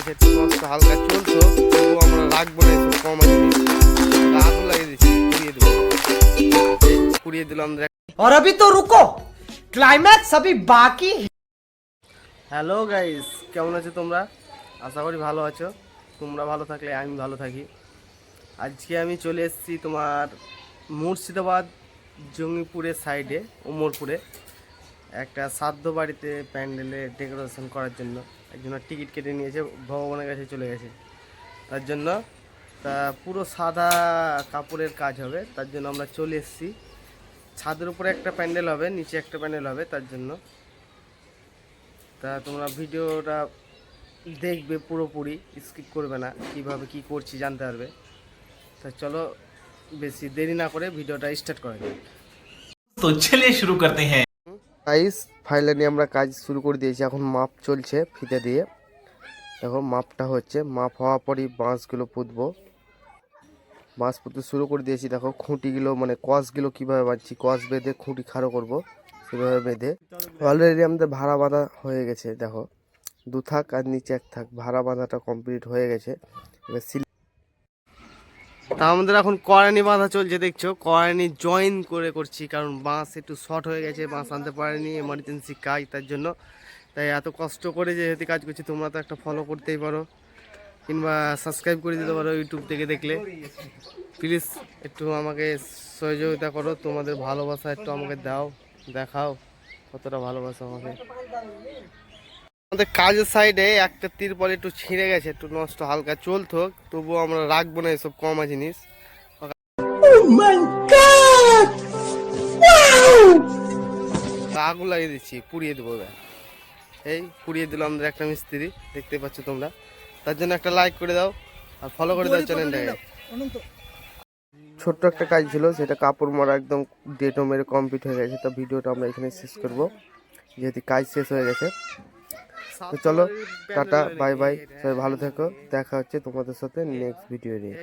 গেছে, একটু নষ্ট হালকা চলতো, তবুও আমরা রাখবো না এসব কম জিনিস। আগুন লাগিয়ে দিচ্ছি, পুড়িয়ে দেবো, পুড়িয়ে দিলাম। और अभी तो रुको, क्लाइमैक्स अभी बाकी। হ্যালো গাইস, কেমন আছো তোমরা? আশা করি ভালো আছো। তোমরা ভালো থাকলে আমি ভালো থাকি। আজকে আমি চলে এসেছি তোমার মুর্শিদাবাদ জঙ্গিপুরের সাইডে ওমরপুরে একটা শ্রাদ্ধ বাড়িতে প্যান্ডেলে ডেকোরেশন করার জন্য। একজনের টিকিট কেটে নিয়েছে, ভগবানের কাছে চলে গেছে। তার জন্য তা পুরো সাদা কাপড়ের কাজ হবে, তার জন্য আমরা চলে এসেছি। ছাদের উপরে একটা প্যান্ডেল হবে, নিচে একটা প্যান্ডেল হবে, তার জন্য। তা তোমরা ভিডিওটা দেখবে, পুরোপুরি স্কিপ করবে না, কিভাবে কি করছি জানতে পারবে। তা চলো বেশি দেরি না করে ভিডিওটা স্টার্ট করা যাক। तो चलिए शुरू करते हैं। গাইস, ফাইনালি আমরা কাজ শুরু করে দিয়েছি। এখন মাপ চলছে ফিতে দিয়ে। দেখো মাপটা হচ্ছে, মাপ হওয়ার পরই বাঁশগুলো পুঁতবো। বাঁশ পুঁতে শুরু করে দিয়েছি। দেখো খুঁটিগুলো মানে কসগুলো কীভাবে বাঁধছি, কস বেঁধে খুঁটি খাড়ো করব, সেভাবে বেঁধে। অলরেডি আমাদের ভাড়া বাঁধা হয়ে গেছে। দেখো দু থাক আর নিচে এক থাক, ভাড়া বাঁধাটা কমপ্লিট হয়ে গেছে। এবার তা আমাদের এখন করানি বাঁধা চলছে, দেখছো করানি জয়েন করে করছি, কারণ বাঁশ একটু শর্ট হয়ে গেছে, বাঁশ আনতে পারেনি, এমার্জেন্সি কাজ, তার জন্য। তাই এত কষ্ট করে যেহেতু কাজ করছি, তোমরা তো একটা ফলো করতেই পারো, কিংবা সাবস্ক্রাইব করে দিতে পারো ইউটিউব থেকে দেখলে। প্লিজ একটু আমাকে সহযোগিতা করো, তোমাদের ভালোবাসা একটু আমাকে দাও, দেখাও কতটা ভালোবাসা আমাকে। আমাদের কাজের সাইডে একটা তিরপল একটু ছিঁড়ে গেছে, একটু নষ্ট হালকা চলতো, তবুও আমরা রাখবো না এসব কমা জিনিস। আগুন লাগিয়ে দিচ্ছি, পুড়িয়ে দেবো। এই পুড়িয়ে দিল আমাদের একটা মিস্ত্রি, দেখতে পাচ্ছ তোমরা। তার জন্য একটা লাইক করে দাও আর ফলো করে দাও চ্যানেলটাকে। ছোট্ট একটা কাজ ছিল, সেটা কাপড় মারা একদম ডেটও মেরে কমপ্লিট হয়ে গেছে। তো ভিডিওটা আমরা এখানে শেষ করব, যেহেতু কাজ শেষ হয়ে গেছে। তো চলো টাটা, বাই বাই, সবাই ভালো থেকো। দেখা হচ্ছে তোমাদের সাথে নেক্সট ভিডিও নিয়ে।